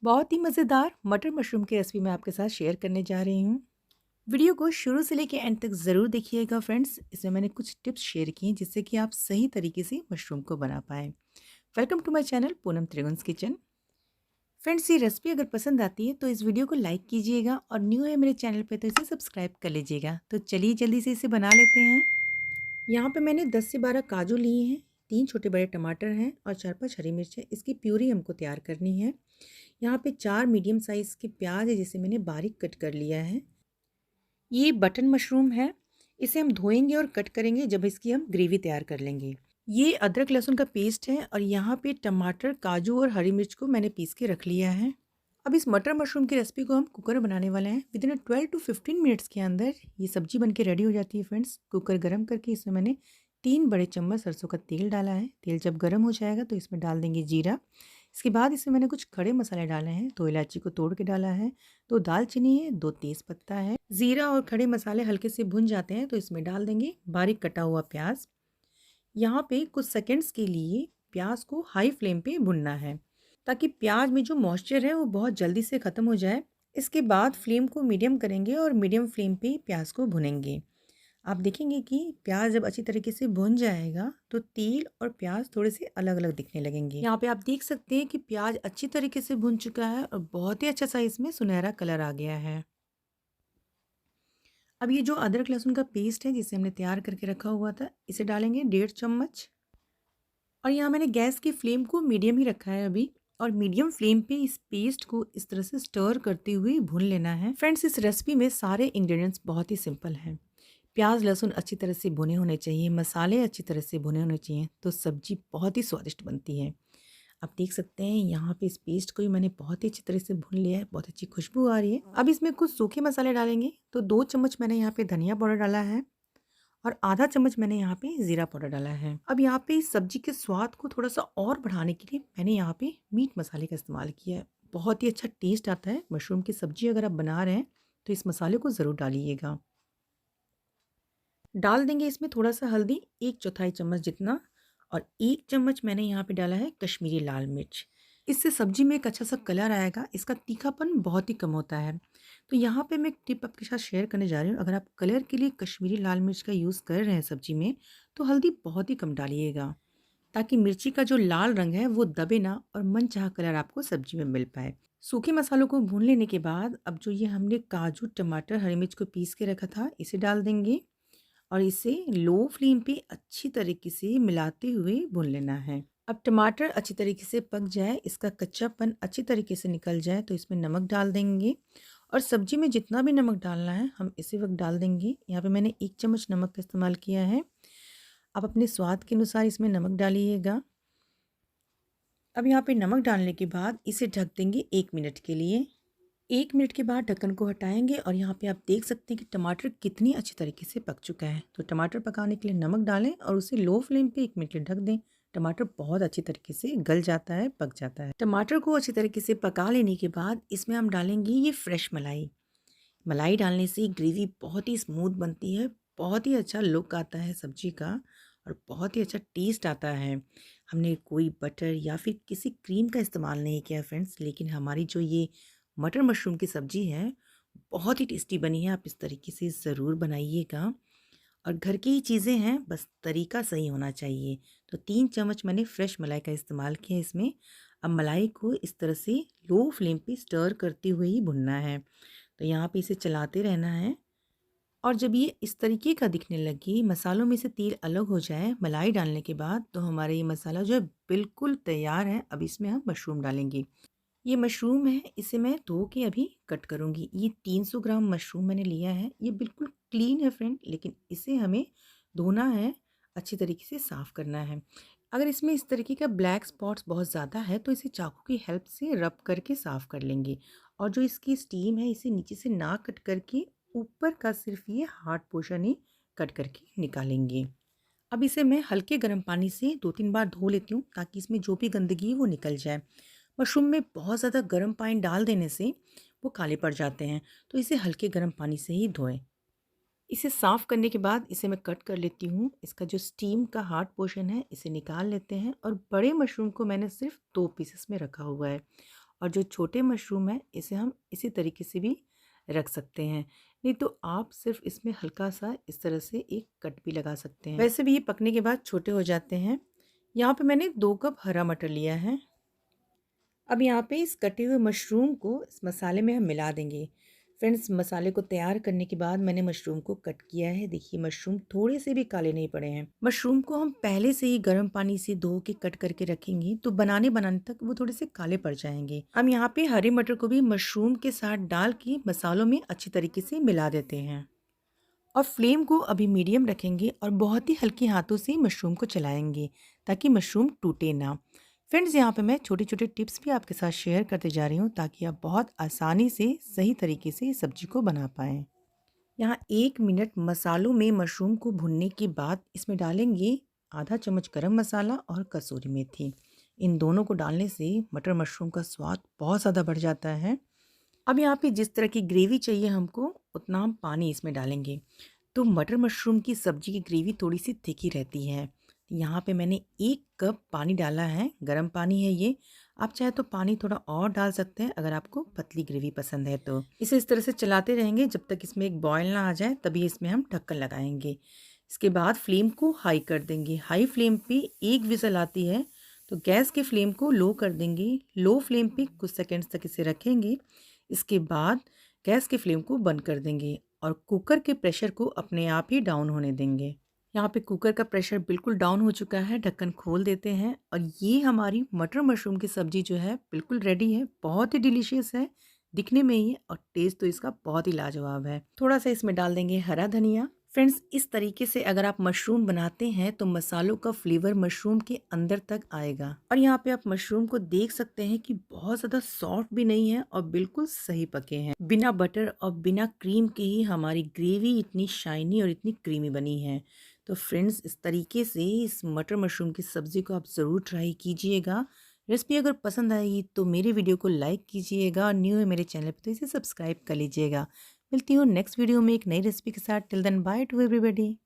बहुत ही मज़ेदार मटर मशरूम की रेसिपी मैं आपके साथ शेयर करने जा रही हूँ। वीडियो को शुरू से लेकर एंड तक ज़रूर देखिएगा फ्रेंड्स। इसमें मैंने कुछ टिप्स शेयर किए हैं जिससे कि आप सही तरीके से मशरूम को बना पाएँ। Welcome to my channel Poonam Trigun's kitchen. Friends, ये रेसिपी अगर पसंद आती है तो इस वीडियो को लाइक कीजिएगा और न्यू है मेरे चैनल पे तो इसे सब्सक्राइब कर लीजिएगा। तो चलिए जल्दी से इसे बना लेते हैं। यहाँ पे मैंने 10 से 12 काजू लिए हैं, 3 छोटे बड़े टमाटर हैं और 4-5 हरी मिर्च है। इसकी प्यूरी हमको तैयार करनी है। यहाँ पे 4 मीडियम साइज़ के प्याज है जिसे मैंने बारीक कट कर लिया है। ये बटन मशरूम है, इसे हम धोएंगे और कट करेंगे जब इसकी हम ग्रेवी तैयार कर लेंगे। ये अदरक लहसुन का पेस्ट है और यहाँ पे टमाटर, काजू और हरी मिर्च को मैंने पीस के रख लिया है। अब इस मटर मशरूम की रेसिपी को हम कुकर में बनाने वाले हैं। विदिन 12 टू 15 मिनट्स के अंदर ये सब्जी बन के रेडी हो जाती है फ्रेंड्स। कुकर गर्म करके इसमें मैंने 3 बड़े चम्मच सरसों का तेल डाला है। तेल जब गर्म हो जाएगा तो इसमें डाल देंगे जीरा। इसके बाद इसमें मैंने कुछ खड़े मसाले डाले हैं। 2 इलायची को तोड़ के डाला है, 2 दालचीनी है, 2 तेज़ पत्ता है। ज़ीरा और खड़े मसाले हल्के से भुन जाते हैं तो इसमें डाल देंगे बारीक कटा हुआ प्याज। यहाँ पे कुछ सेकंड्स के लिए प्याज को हाई फ्लेम पे भुनना है ताकि प्याज में जो मॉइस्चर है वो बहुत जल्दी से ख़त्म हो जाए। इसके बाद फ्लेम को मीडियम करेंगे और मीडियम फ्लेम पे प्याज को भुनेंगे। आप देखेंगे कि प्याज जब अच्छी तरीके से भुन जाएगा तो तेल और प्याज थोड़े से अलग अलग दिखने लगेंगे। यहाँ पे आप देख सकते हैं कि प्याज अच्छी तरीके से भुन चुका है और बहुत ही अच्छा सा इसमें सुनहरा कलर आ गया है। अब ये जो अदरक लहसुन का पेस्ट है जिसे हमने तैयार करके रखा हुआ था, इसे डालेंगे 1.5 चम्मच। और यहाँ मैंने गैस की फ्लेम को मीडियम ही रखा है अभी। और मीडियम फ्लेम पे इस पेस्ट को इस तरह से स्टर करते हुए भून लेना है। फ्रेंड्स, इस रेसिपी में सारे इंग्रेडिएंट्स बहुत ही सिंपल हैं। प्याज लहसुन अच्छी तरह से भुने होने चाहिए, मसाले अच्छी तरह से भुने होने चाहिए, तो सब्जी बहुत ही स्वादिष्ट बनती है। आप देख सकते हैं यहाँ पे इस पेस्ट को भी मैंने बहुत ही अच्छी तरह से भून लिया है, बहुत अच्छी खुशबू आ रही है। अब इसमें कुछ सूखे मसाले डालेंगे। तो 2 चम्मच मैंने यहाँ पे धनिया पाउडर डाला है और आधा चम्मच मैंने यहाँ पे ज़ीरा पाउडर डाला है। अब यहाँ पे इस सब्जी के स्वाद को थोड़ा सा और बढ़ाने के लिए मैंने यहाँ पे मीट मसाले का इस्तेमाल किया है। बहुत ही अच्छा टेस्ट आता है। मशरूम की सब्जी अगर आप बना रहे हैं तो इस मसाले को ज़रूर डालिएगा। डाल देंगे इसमें थोड़ा सा हल्दी, 1/4 चम्मच जितना, और 1 चम्मच मैंने यहाँ पे डाला है कश्मीरी लाल मिर्च। इससे सब्जी में एक अच्छा सा कलर आएगा। इसका तीखापन बहुत ही कम होता है। तो यहाँ पे मैं एक टिप आपके साथ शेयर करने जा रही हूँ। अगर आप कलर के लिए कश्मीरी लाल मिर्च का यूज़ कर रहे हैं सब्जी में, तो हल्दी बहुत ही कम डालिएगा ताकि मिर्ची का जो लाल रंग है वो दबे ना और मनचाहा कलर आपको सब्जी में मिल पाए। सूखे मसालों को भून लेने के बाद अब जो ये हमने काजू, टमाटर, हरी मिर्च को पीस के रखा था, इसे डाल देंगे और इसे लो फ्लेम पे अच्छी तरीके से मिलाते हुए भून लेना है। अब टमाटर अच्छी तरीके से पक जाए, इसका कच्चापन अच्छी तरीके से निकल जाए तो इसमें नमक डाल देंगे और सब्जी में जितना भी नमक डालना है हम इसी वक्त डाल देंगे। यहाँ पे मैंने 1 चम्मच नमक का इस्तेमाल किया है। आप अपने स्वाद के अनुसार इसमें नमक डालिएगा। अब यहाँ पे नमक डालने के बाद इसे ढक देंगे 1 मिनट के लिए। 1 मिनट के बाद ढक्कन को हटाएँगे और यहाँ पे आप देख सकते हैं कि टमाटर कितनी अच्छी तरीके से पक चुका है। तो टमाटर पकाने के लिए नमक डालें और उसे लो फ्लेम पे 1 मिनट के लिए ढक दें। टमाटर बहुत अच्छी तरीके से गल जाता है, पक जाता है। टमाटर को अच्छी तरीके से पका लेने के बाद इसमें हम डालेंगे ये फ्रेश मलाई। मलाई डालने से ग्रेवी बहुत ही स्मूथ बनती है, बहुत ही अच्छा लुक आता है सब्जी का और बहुत ही अच्छा टेस्ट आता है। हमने कोई बटर या फिर किसी क्रीम का इस्तेमाल नहीं किया फ्रेंड्स, लेकिन हमारी जो ये मटर मशरूम की सब्ज़ी है बहुत ही टेस्टी बनी है। आप इस तरीके से ज़रूर बनाइएगा और घर की ही चीज़ें हैं, बस तरीका सही होना चाहिए। तो 3 चम्मच मैंने फ्रेश मलाई का इस्तेमाल किया इसमें। अब मलाई को इस तरह से लो फ्लेम पे स्टर करते हुए ही भुनना है। तो यहाँ पे इसे चलाते रहना है और जब ये इस तरीके का दिखने लगे, मसालों में से तेल अलग हो जाए मलाई डालने के बाद, तो हमारा ये मसाला जो है बिल्कुल तैयार है। अब इसमें हम मशरूम डालेंगे। ये मशरूम है, इसे मैं धो के अभी कट करूँगी। ये 300 ग्राम मशरूम मैंने लिया है। ये बिल्कुल क्लीन है फ्रेंड, लेकिन इसे हमें धोना है, अच्छी तरीके से साफ़ करना है। अगर इसमें इस तरीके का ब्लैक स्पॉट्स बहुत ज़्यादा है तो इसे चाकू की हेल्प से रब करके साफ़ कर लेंगे। और जो इसकी स्टीम है इसे नीचे से ना कट करके ऊपर का सिर्फ ये हार्ड पोर्शन ही कट करके निकालेंगे। अब इसे मैं हल्के गर्म पानी से 2-3 बार धो लेती हूँ ताकि इसमें जो भी गंदगी है वो निकल जाए। मशरूम में बहुत ज़्यादा गर्म पानी डाल देने से वो काले पड़ जाते हैं, तो इसे हल्के गर्म पानी से ही धोएं। इसे साफ़ करने के बाद इसे मैं कट कर लेती हूँ। इसका जो स्टीम का हार्ड पोर्शन है इसे निकाल लेते हैं और बड़े मशरूम को मैंने सिर्फ 2 पीसेस में रखा हुआ है और जो छोटे मशरूम हैं इसे हम इसी तरीके से भी रख सकते हैं, नहीं तो आप सिर्फ इसमें हल्का सा इस तरह से एक कट भी लगा सकते हैं। वैसे भी ये पकने के बाद छोटे हो जाते हैं। यहाँ पे मैंने 2 कप हरा मटर लिया है। अब यहाँ पे इस कटे हुए मशरूम को इस मसाले में हम मिला देंगे। फ्रेंड्स, मसाले को तैयार करने के बाद मैंने मशरूम को कट किया है। देखिए मशरूम थोड़े से भी काले नहीं पड़े हैं। मशरूम को हम पहले से ही गर्म पानी से धो के कट करके रखेंगे तो बनाने बनाने तक वो थोड़े से काले पड़ जाएंगे। हम यहाँ पे हरे मटर को भी मशरूम के साथ डाल के मसालों में अच्छी तरीके से मिला देते हैं और फ्लेम को अभी मीडियम रखेंगे और बहुत ही हल्के हाथों से मशरूम को चलाएंगे ताकि मशरूम टूटे ना। फ्रेंड्स, यहाँ पे मैं छोटे छोटे टिप्स भी आपके साथ शेयर करते जा रही हूँ ताकि आप बहुत आसानी से सही तरीके से इस सब्जी को बना पाएँ। यहाँ 1 मिनट मसालों में मशरूम को भुनने के बाद इसमें डालेंगे आधा चम्मच गरम मसाला और कसूरी मेथी। इन दोनों को डालने से मटर मशरूम का स्वाद बहुत ज़्यादा बढ़ जाता है। अब यहाँ पे जिस तरह की ग्रेवी चाहिए हमको उतना हम पानी इसमें डालेंगे। तो मटर मशरूम की सब्ज़ी की ग्रेवी थोड़ी-सी थिक ही रहती है। यहाँ पे मैंने 1 कप पानी डाला है, गरम पानी है ये। आप चाहे तो पानी थोड़ा और डाल सकते हैं अगर आपको पतली ग्रेवी पसंद है तो। इसे इस तरह से चलाते रहेंगे जब तक इसमें एक बॉयल ना आ जाए, तभी इसमें हम ढक्कन लगाएँगे। इसके बाद फ्लेम को हाई कर देंगे। हाई फ्लेम पे 1 विसल आती है तो गैस के फ्लेम को लो कर देंगे। लो फ्लेम पे कुछ सेकंड्स तक इसे रखेंगे। इसके बाद गैस के फ्लेम को बंद कर देंगे और कुकर के प्रेशर को अपने आप ही डाउन होने देंगे। यहाँ पे कुकर का प्रेशर बिल्कुल डाउन हो चुका है, ढक्कन खोल देते हैं और ये हमारी मटर मशरूम की सब्ज़ी जो है बिल्कुल रेडी है। बहुत ही डिलीशियस है दिखने में ही और टेस्ट तो इसका बहुत ही लाजवाब है। थोड़ा सा इसमें डाल देंगे हरा धनिया। फ्रेंड्स, इस तरीके से अगर आप मशरूम बनाते हैं तो मसालों का फ्लेवर मशरूम के अंदर तक आएगा। और यहाँ पे आप मशरूम को देख सकते हैं कि बहुत ज़्यादा सॉफ्ट भी नहीं है और बिल्कुल सही पके हैं। बिना बटर और बिना क्रीम के ही हमारी ग्रेवी इतनी शाइनी और इतनी क्रीमी बनी है। तो फ्रेंड्स, इस तरीके से इस मटर मशरूम की सब्ज़ी को आप ज़रूर ट्राई कीजिएगा। रेसिपी अगर पसंद आएगी तो मेरे वीडियो को लाइक कीजिएगा और न्यू है मेरे चैनल पे तो इसे सब्सक्राइब कर लीजिएगा। मिलती हूँ नेक्स्ट वीडियो में एक नई रेसिपी के साथ। Till then bye to everybody.